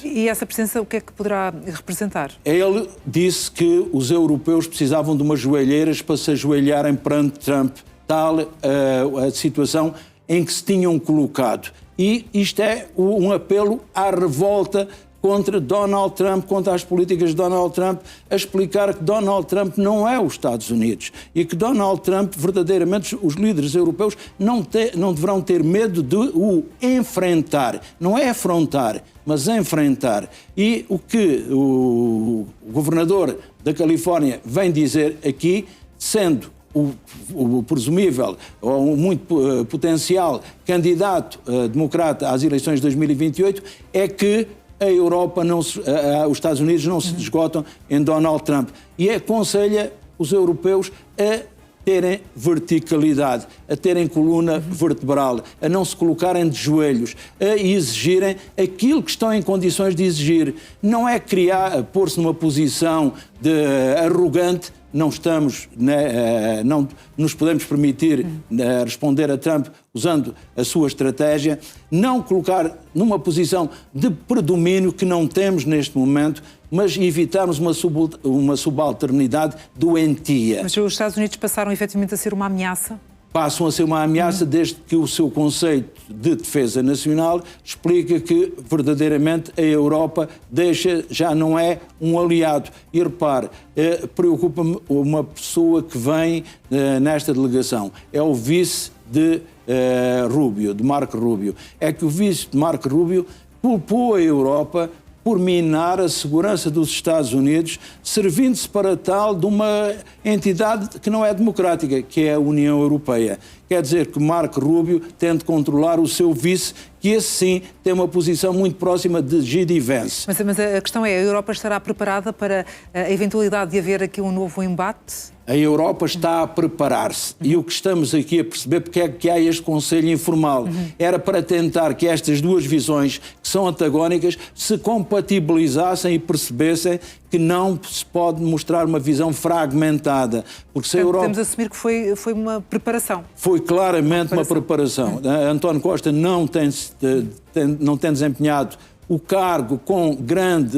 E essa presença, o que é que poderá representar? Ele disse que os europeus precisavam de umas joelheiras para se ajoelharem perante Trump, tal a situação em que se tinham colocado. E isto é um apelo à revolta contra Donald Trump, contra as políticas de Donald Trump, a explicar que Donald Trump não é os Estados Unidos e que Donald Trump, verdadeiramente, os líderes europeus não deverão ter medo de o enfrentar. Não é afrontar, mas enfrentar. E o que o governador da Califórnia vem dizer aqui, sendo o presumível ou muito potencial candidato democrata às eleições de 2028, é que a Europa, os Estados Unidos não se esgotam em Donald Trump. E aconselha os europeus a terem verticalidade, a terem coluna vertebral, a não se colocarem de joelhos, a exigirem aquilo que estão em condições de exigir. Não é pôr-se numa posição de arrogante. Não nos podemos permitir responder a Trump usando a sua estratégia, não colocar numa posição de predomínio que não temos neste momento, mas evitarmos uma subalternidade doentia. Mas os Estados Unidos passaram efetivamente a ser uma ameaça? Passam a ser uma ameaça desde que o seu conceito de defesa nacional explica que verdadeiramente a Europa já não é um aliado. E repare, preocupa-me uma pessoa que vem nesta delegação, é o vice de Rubio, de Marco Rubio. É que o vice de Marco Rubio culpou a Europa por minar a segurança dos Estados Unidos, servindo-se para tal de uma entidade que não é democrática, que é a União Europeia. Quer dizer que Marco Rubio tenta controlar o seu vice, que esse sim tem uma posição muito próxima de J.D. Vance. Mas a questão é, a Europa estará preparada para a eventualidade de haver aqui um novo embate? A Europa está a preparar-se. E o que estamos aqui a perceber, porque é que há este Conselho Informal, era para tentar que estas duas visões, que são antagónicas, se compatibilizassem e percebessem que não se pode mostrar uma visão fragmentada. Porque se a Europa... Podemos assumir que foi uma preparação. Foi claramente uma preparação. António Costa não tem desempenhado o cargo com grande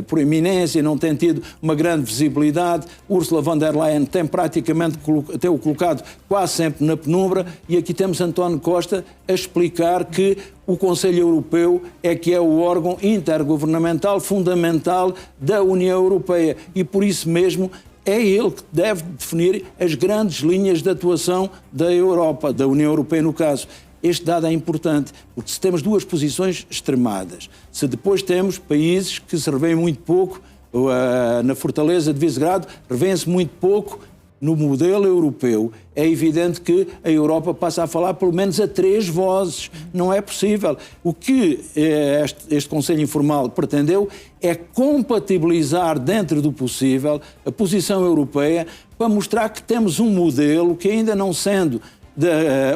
proeminência, não tem tido uma grande visibilidade. Ursula von der Leyen tem praticamente o colocado quase sempre na penumbra, e aqui temos António Costa a explicar que o Conselho Europeu é que é o órgão intergovernamental fundamental da União Europeia e por isso mesmo é ele que deve definir as grandes linhas de atuação da Europa, da União Europeia no caso. Este dado é importante, porque se temos duas posições extremadas, se depois temos países que se revêem muito pouco, na Fortaleza de Visegrado, revêem-se muito pouco no modelo europeu, é evidente que a Europa passa a falar pelo menos a três vozes. Não é possível. O que este Conselho Informal pretendeu é compatibilizar dentro do possível a posição europeia para mostrar que temos um modelo que, ainda não sendo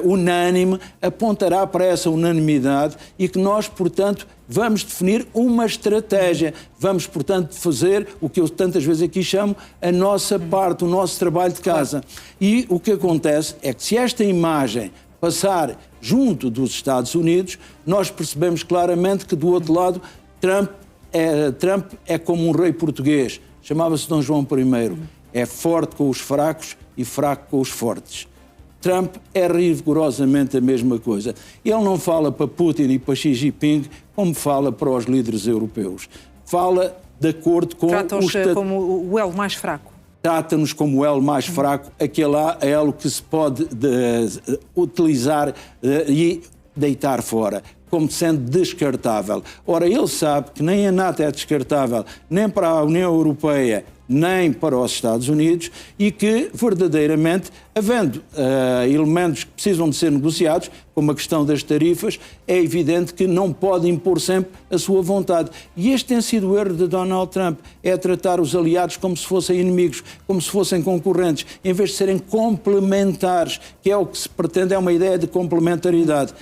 unânime, apontará para essa unanimidade e que nós, portanto, vamos definir uma estratégia. Vamos, portanto, fazer o que eu tantas vezes aqui chamo a nossa parte, o nosso trabalho de casa. E o que acontece é que se esta imagem passar junto dos Estados Unidos, nós percebemos claramente que do outro lado Trump é como um rei português, chamava-se Dom João I. É forte com os fracos e fraco com os fortes. Trump é rigorosamente a mesma coisa. Ele não fala para Putin e para Xi Jinping como fala para os líderes europeus. Fala de acordo com... Trata-os como o elo mais fraco. Trata-nos como o elo mais fraco, aquele elo que se pode utilizar e deitar fora, como sendo descartável. Ora, ele sabe que nem a NATO é descartável, nem para a União Europeia, nem para os Estados Unidos, e que, verdadeiramente, havendo elementos que precisam de ser negociados, como a questão das tarifas, é evidente que não pode impor sempre a sua vontade. E este tem sido o erro de Donald Trump, é tratar os aliados como se fossem inimigos, como se fossem concorrentes, em vez de serem complementares, que é o que se pretende, é uma ideia de complementaridade.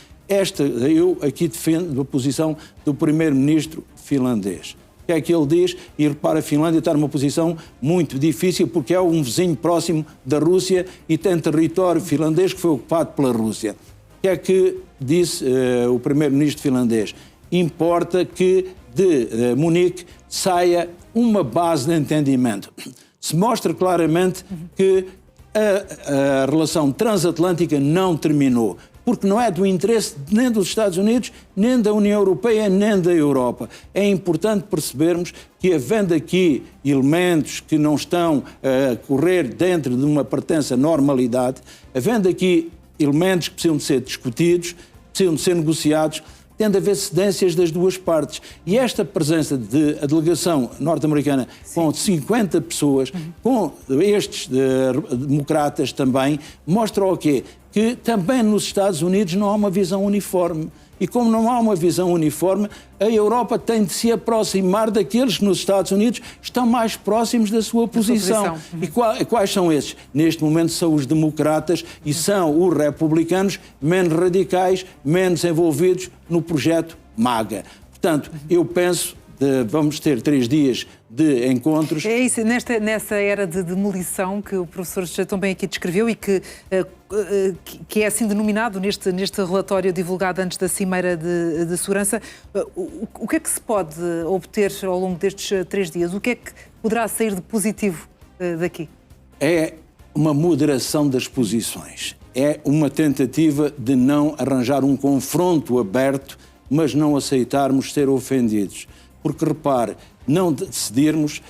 Eu aqui defendo a posição do primeiro-ministro finlandês. O que é que ele diz? E repara, a Finlândia está numa posição muito difícil porque é um vizinho próximo da Rússia e tem território finlandês que foi ocupado pela Rússia. O que é que disse o primeiro-ministro finlandês? Importa que de Munique saia uma base de entendimento. Se mostra claramente que a relação transatlântica não terminou, porque não é do interesse nem dos Estados Unidos, nem da União Europeia, nem da Europa. É importante percebermos que, havendo aqui elementos que não estão a correr dentro de uma pretensa normalidade, havendo aqui elementos que precisam de ser discutidos, precisam de ser negociados, tem de haver cedências das duas partes. E esta presença da delegação norte-americana com 50 pessoas, com estes democratas também, mostra o quê? Que também nos Estados Unidos não há uma visão uniforme. E como não há uma visão uniforme, a Europa tem de se aproximar daqueles que nos Estados Unidos estão mais próximos da sua posição. E quais são esses? Neste momento são os democratas e são os republicanos menos radicais, menos envolvidos no projeto MAGA. Portanto, eu penso que vamos ter 3 dias de encontros. É isso, nessa era de demolição que o professor já tão bem aqui descreveu e que é assim denominado neste relatório divulgado antes da Cimeira de Segurança, o que é que se pode obter ao longo destes 3 dias? O que é que poderá sair de positivo daqui? É uma moderação das posições. É uma tentativa de não arranjar um confronto aberto, mas não aceitarmos ser ofendidos. Porque, repare, não decidirmos...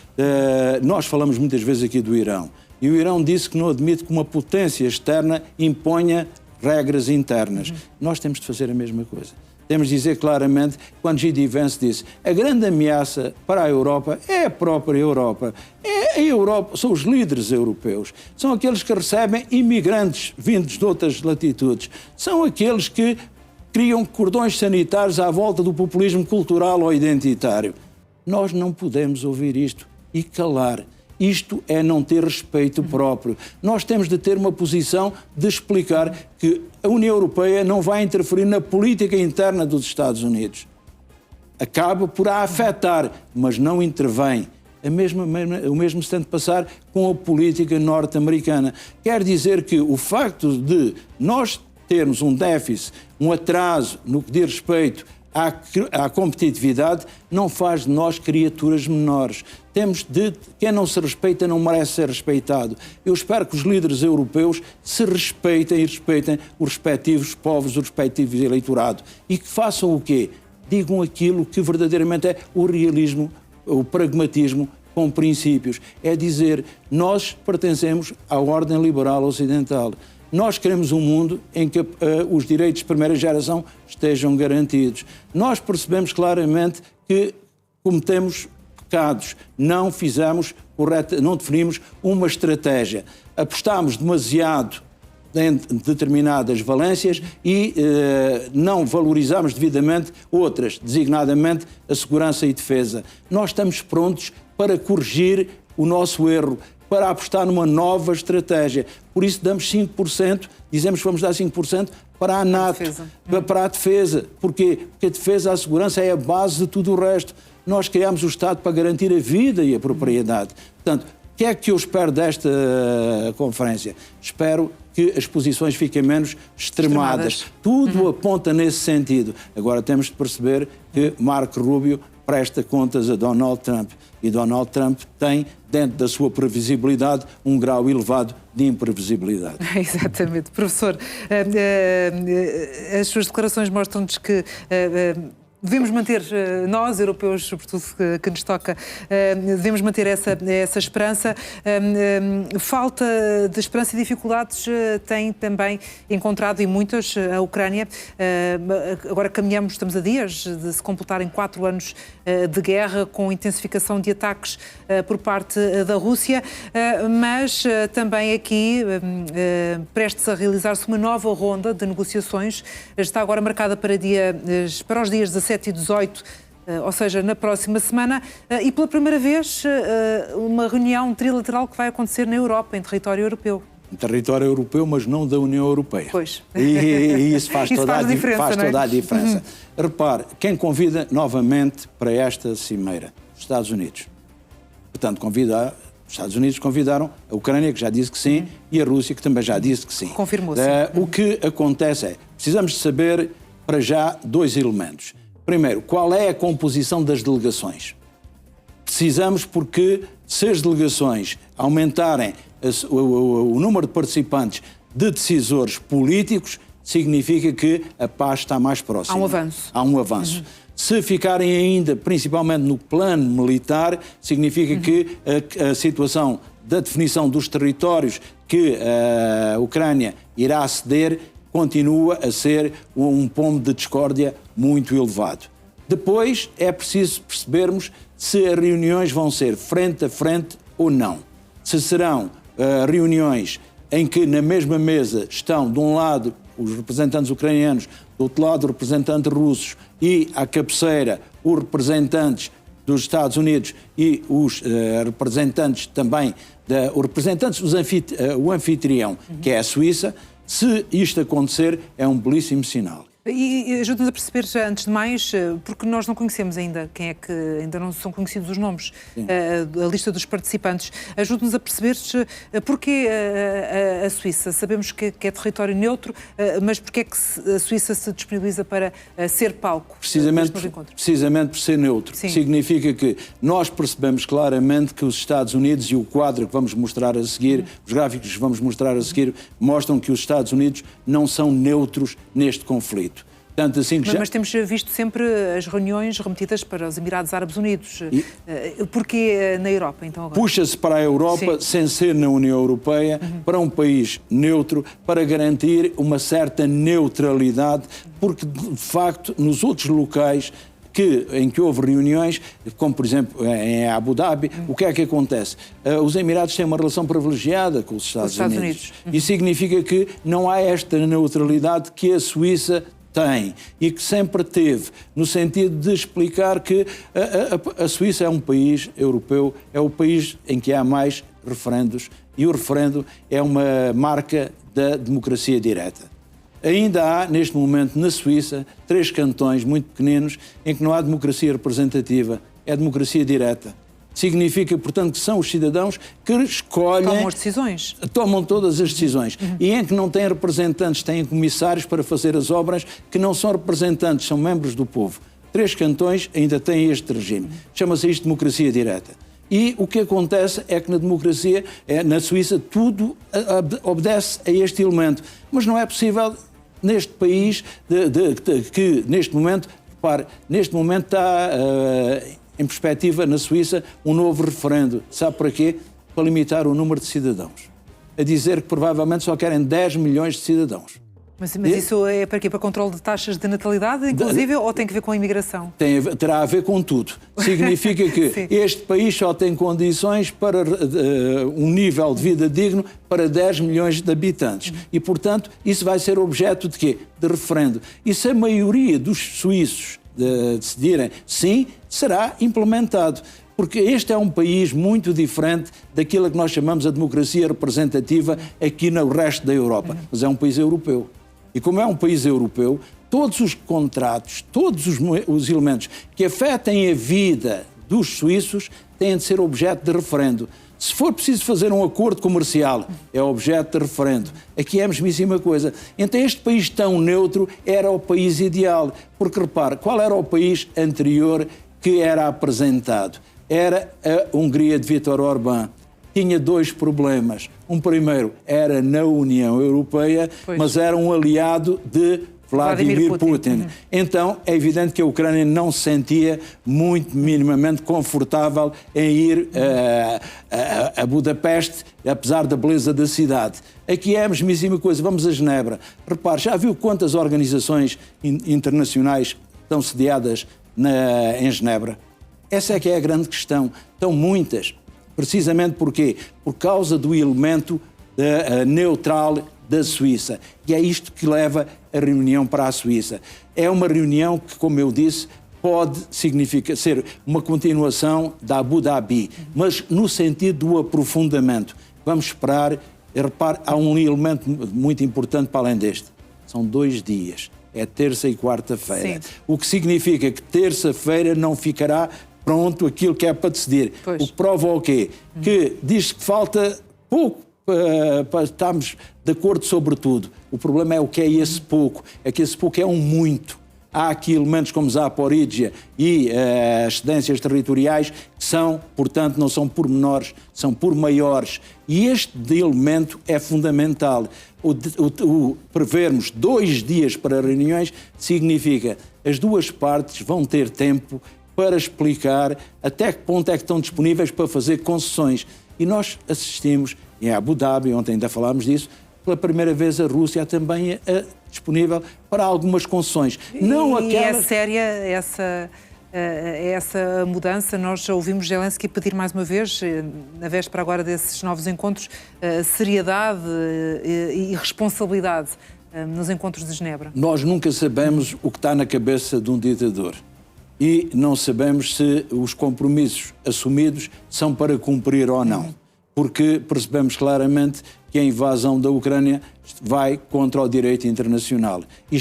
nós falamos muitas vezes aqui do Irão. E o Irão disse que não admite que uma potência externa imponha regras internas. Nós temos de fazer a mesma coisa. Temos de dizer claramente, quando G.D. Vance disse, a grande ameaça para a Europa é a própria Europa. É a Europa, são os líderes europeus. São aqueles que recebem imigrantes vindos de outras latitudes. São aqueles que criam cordões sanitários à volta do populismo cultural ou identitário. Nós não podemos ouvir isto e calar. Isto é não ter respeito próprio. Nós temos de ter uma posição de explicar que a União Europeia não vai interferir na política interna dos Estados Unidos. Acaba por a afetar, mas não intervém. O mesmo se tem de passar com a política norte-americana. Quer dizer que o facto de nós termos um déficit, um atraso no que diz respeito à competitividade, não faz de nós criaturas menores. Quem não se respeita não merece ser respeitado. Eu espero que os líderes europeus se respeitem e respeitem os respectivos povos, o respectivo eleitorado. E que façam o quê? Digam aquilo que verdadeiramente é o realismo, o pragmatismo com princípios. É dizer, nós pertencemos à ordem liberal ocidental. Nós queremos um mundo em que os direitos de primeira geração estejam garantidos. Nós percebemos claramente que cometemos pecados, não definimos uma estratégia. Apostámos demasiado em determinadas valências e não valorizámos devidamente outras, designadamente a segurança e defesa. Nós estamos prontos para corrigir o nosso erro, para apostar numa nova estratégia. Por isso damos 5%, dizemos que vamos dar 5% para a NATO, para a defesa. Porquê? Porque a defesa, a segurança é a base de tudo o resto. Nós criamos o Estado para garantir a vida e a propriedade. Portanto, o que é que eu espero desta conferência? Espero que as posições fiquem menos extremadas. Tudo aponta nesse sentido. Agora temos de perceber que Marco Rubio presta contas a Donald Trump. E Donald Trump tem, dentro da sua previsibilidade, um grau elevado de imprevisibilidade. Exatamente. Professor, as suas declarações mostram-nos que devemos manter, nós, europeus, sobretudo que nos toca, devemos manter essa esperança. Falta de esperança e dificuldades tem também encontrado, e muitas, a Ucrânia. Agora estamos a dias de se completarem 4 anos de guerra, com intensificação de ataques por parte da Rússia, mas também aqui, prestes a realizar-se uma nova ronda de negociações, está agora marcada para os dias 17 e 18, ou seja, na próxima semana, e pela primeira vez uma reunião trilateral que vai acontecer na Europa, em território europeu. Em território europeu, mas não da União Europeia. Pois. E isso faz toda a diferença. Uhum. Repare, quem convida novamente para esta cimeira? Os Estados Unidos. Portanto, os Estados Unidos convidaram a Ucrânia, que já disse que sim, e a Rússia, que também já disse que sim. Confirmou-se. O que acontece é, precisamos de saber, para já, 2 elementos. Primeiro, qual é a composição das delegações? Precisamos porque se as delegações aumentarem o número de participantes de decisores políticos, significa que a paz está mais próxima. Há um avanço. Há um avanço. Se ficarem ainda, principalmente no plano militar, significa que a situação da definição dos territórios que a Ucrânia irá ceder continua a ser um ponto de discórdia muito elevado. Depois é preciso percebermos se as reuniões vão ser frente a frente ou não. Se serão reuniões em que na mesma mesa estão, de um lado, os representantes ucranianos, do outro lado, os representantes russos e, à cabeceira, os representantes dos Estados Unidos e os representantes também, o anfitrião, que é a Suíça. Se isto acontecer, é um belíssimo sinal. E ajuda-nos a perceber, já, antes de mais, porque nós não conhecemos ainda quem é que, ainda não são conhecidos os nomes, a lista dos participantes. Ajuda-nos a perceber porquê a Suíça. Sabemos que é território neutro, mas porquê é que a Suíça se disponibiliza para ser palco? Precisamente por ser neutro. Sim. Significa que nós percebemos claramente que os Estados Unidos, e o quadro que vamos mostrar a seguir, os gráficos que vamos mostrar a seguir, mostram que os Estados Unidos não são neutros neste conflito. Tanto assim que mas temos visto sempre as reuniões remetidas para os Emirados Árabes Unidos. Porquê na Europa, então, agora? Puxa-se para a Europa, sem ser na União Europeia, para um país neutro, para garantir uma certa neutralidade, porque, de facto, nos outros locais em que houve reuniões, como por exemplo em Abu Dhabi, o que é que acontece? Os Emirados têm uma relação privilegiada com os Estados Unidos. E significa que não há esta neutralidade que a Suíça tem e que sempre teve, no sentido de explicar que a Suíça é um país europeu, é o país em que há mais referendos e o referendo é uma marca da democracia direta. Ainda há, neste momento, na Suíça, 3 cantões muito pequeninos em que não há democracia representativa, é democracia direta. Significa, portanto, que são os cidadãos que escolhem... Tomam as decisões. Tomam todas as decisões. E em que não têm representantes, têm comissários para fazer as obras, que não são representantes, são membros do povo. 3 cantões ainda têm este regime. Chama-se isto democracia direta. E o que acontece é que na democracia, na Suíça, tudo obedece a este elemento. Mas não é possível neste país que, neste momento, repare, neste momento está em perspectiva na Suíça um novo referendo. Sabe para quê? Para limitar o número de cidadãos. A dizer que provavelmente só querem 10 milhões de cidadãos. Mas isso é para quê? Para controle de taxas de natalidade, inclusive, ou tem que ver com a imigração? Terá a ver com tudo. Significa que este país só tem condições para um nível de vida digno para 10 milhões de habitantes. E, portanto, isso vai ser objeto de quê? De referendo. E se a maioria dos suíços decidirem sim, será implementado. Porque este é um país muito diferente daquilo que nós chamamos a democracia representativa aqui no resto da Europa. Mas é um país europeu. E como é um país europeu, todos os contratos, todos os elementos que afetem a vida dos suíços têm de ser objeto de referendo. Se for preciso fazer um acordo comercial, é objeto de referendo. Aqui é a mesmíssima coisa. Então este país tão neutro era o país ideal. Porque, repare, qual era o país anterior que era apresentado? Era a Hungria de Viktor Orbán. Tinha 2 problemas. Um primeiro era na União Europeia, mas era um aliado de Vladimir Putin. Então, é evidente que a Ucrânia não se sentia muito minimamente confortável em ir a Budapeste, apesar da beleza da cidade. Aqui é a mesmíssima coisa. Vamos a Genebra. Repare, já viu quantas organizações internacionais estão sediadas em Genebra? Essa é que é a grande questão. Estão muitas. Precisamente porquê? Por causa do elemento neutral da Suíça. E é isto que leva a reunião para a Suíça. É uma reunião que, como eu disse, pode ser uma continuação da Abu Dhabi, mas no sentido do aprofundamento. Vamos esperar. Repare, há um elemento muito importante para além deste. São 2 dias. É terça e quarta-feira. O que significa que terça-feira não ficará pronto aquilo que é para decidir. O que prova o quê? Que diz que falta pouco para estarmos de acordo sobre tudo. O problema é o que é esse pouco. É que esse pouco é um muito. há aqui elementos como Zaporídia e as cedências territoriais que são, portanto, não são por menores, são por maiores. E este elemento é fundamental. O prevermos 2 dias para reuniões significa que as duas partes vão ter tempo para explicar até que ponto é que estão disponíveis para fazer concessões. E nós assistimos, em Abu Dhabi, ontem ainda falámos disso, pela primeira vez a Rússia também é disponível para algumas concessões. Não aquelas... é séria essa mudança? Nós já ouvimos Zelensky pedir mais uma vez, na véspera agora desses novos encontros, seriedade e responsabilidade nos encontros de Genebra. Nós nunca sabemos o que está na cabeça de um ditador. E não sabemos se os compromissos assumidos são para cumprir ou não. Porque percebemos claramente que a invasão da Ucrânia vai contra o direito internacional. E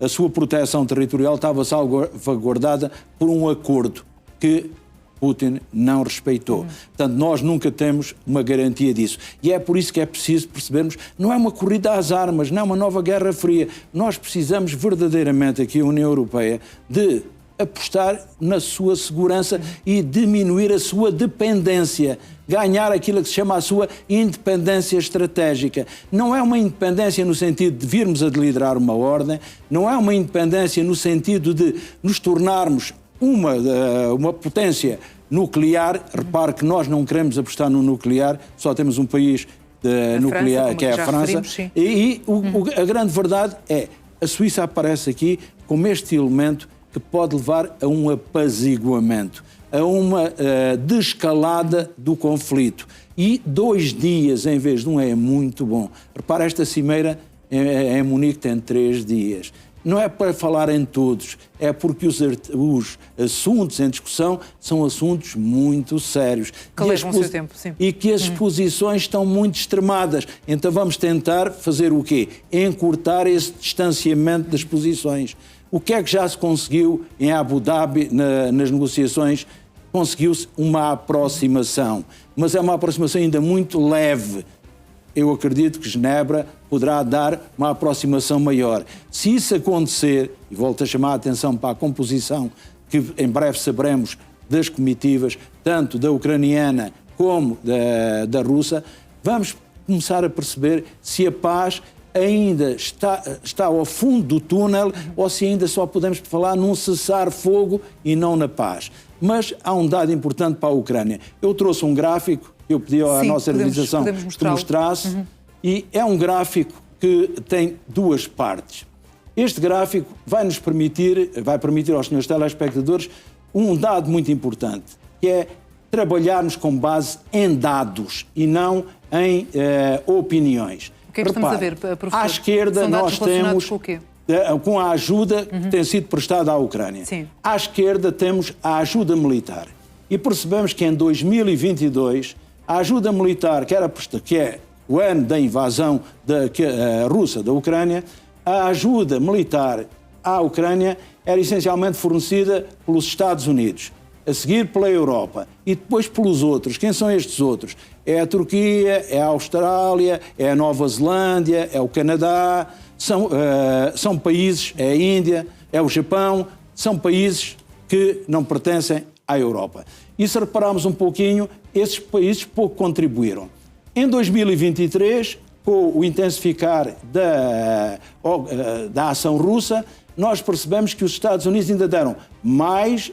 a sua proteção territorial estava salvaguardada por um acordo que Putin não respeitou. Portanto, nós nunca temos uma garantia disso. E é por isso que é preciso percebermos, não é uma corrida às armas, não é uma nova Guerra Fria. Nós precisamos verdadeiramente aqui, a União Europeia, de apostar na sua segurança e diminuir a sua dependência, ganhar aquilo que se chama a sua independência estratégica. Não é uma independência no sentido de virmos a liderar uma ordem, não é uma independência no sentido de nos tornarmos uma potência nuclear. Repare que nós não queremos apostar no nuclear, só temos um país nuclear, que é a França. A grande verdade é, a Suíça aparece aqui como este elemento que pode levar a um apaziguamento, a uma desescalada do conflito. E 2 dias em vez de um é muito bom. Repara, esta cimeira em Munique tem 3 dias. Não é para falar em todos, é porque os assuntos em discussão são assuntos muito sérios. Que levam o seu tempo, sim. E que as posições estão muito extremadas. Então vamos tentar fazer o quê? Encurtar esse distanciamento das posições. O que é que já se conseguiu em Abu Dhabi nas negociações? Conseguiu-se uma aproximação, mas é uma aproximação ainda muito leve. Eu acredito que Genebra poderá dar uma aproximação maior. Se isso acontecer, e volto a chamar a atenção para a composição, que em breve saberemos das comitivas, tanto da ucraniana como da russa, vamos começar a perceber se a paz ainda está ao fundo do túnel ou se ainda só podemos falar num cessar-fogo e não na paz. Mas há um dado importante para a Ucrânia. Eu trouxe um gráfico que eu pedi à nossa organização que mostrasse, e é um gráfico que tem 2 partes. Este gráfico vai permitir aos senhores telespectadores um dado muito importante, que é trabalharmos com base em dados e não em opiniões. O que é que estamos a ver, professor? À esquerda nós temos, com o quê? Com a ajuda que tem sido prestada à Ucrânia. Sim. À esquerda temos a ajuda militar. E percebemos que em 2022 a ajuda militar, que é o ano da invasão russa da Ucrânia, a ajuda militar à Ucrânia era essencialmente fornecida pelos Estados Unidos, a seguir pela Europa e depois pelos outros. Quem são estes outros? É a Turquia, é a Austrália, é a Nova Zelândia, é o Canadá, são países, é a Índia, é o Japão, são países que não pertencem à Europa. E se repararmos um pouquinho, esses países pouco contribuíram. Em 2023, com o intensificar da ação russa, nós percebemos que os Estados Unidos ainda deram mais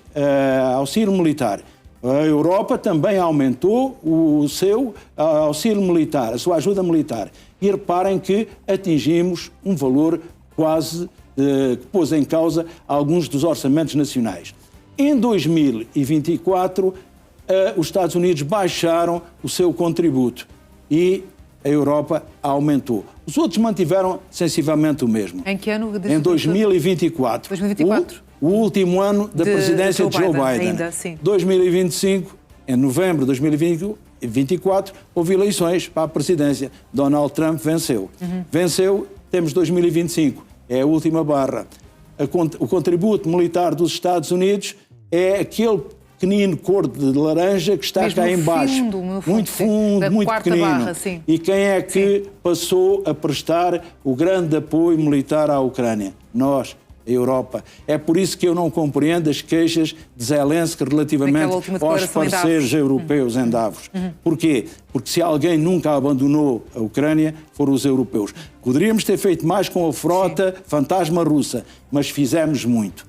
auxílio militar. A Europa também aumentou o seu auxílio militar, a sua ajuda militar. E reparem que atingimos um valor quase que pôs em causa alguns dos orçamentos nacionais. Em 2024, os Estados Unidos baixaram o seu contributo e a Europa aumentou. Os outros mantiveram sensivelmente o mesmo. Em que ano? Em 2024. 2024? O último ano da presidência de Joe Biden. Ainda, sim. 2025, em novembro de 2024, houve eleições para a presidência. Donald Trump venceu. Venceu, temos 2025. É a última barra. O contributo militar dos Estados Unidos é aquele pequenino cor de laranja que está cá em baixo. Muito fundo, muito pequenino. Barra, sim. E quem é que passou a prestar o grande apoio militar à Ucrânia? Nós, a Europa. É por isso que eu não compreendo as queixas de Zelensky relativamente aos parceiros europeus em Davos. Porquê? Porque se alguém nunca abandonou a Ucrânia, foram os europeus. Poderíamos ter feito mais com a frota fantasma russa, mas fizemos muito.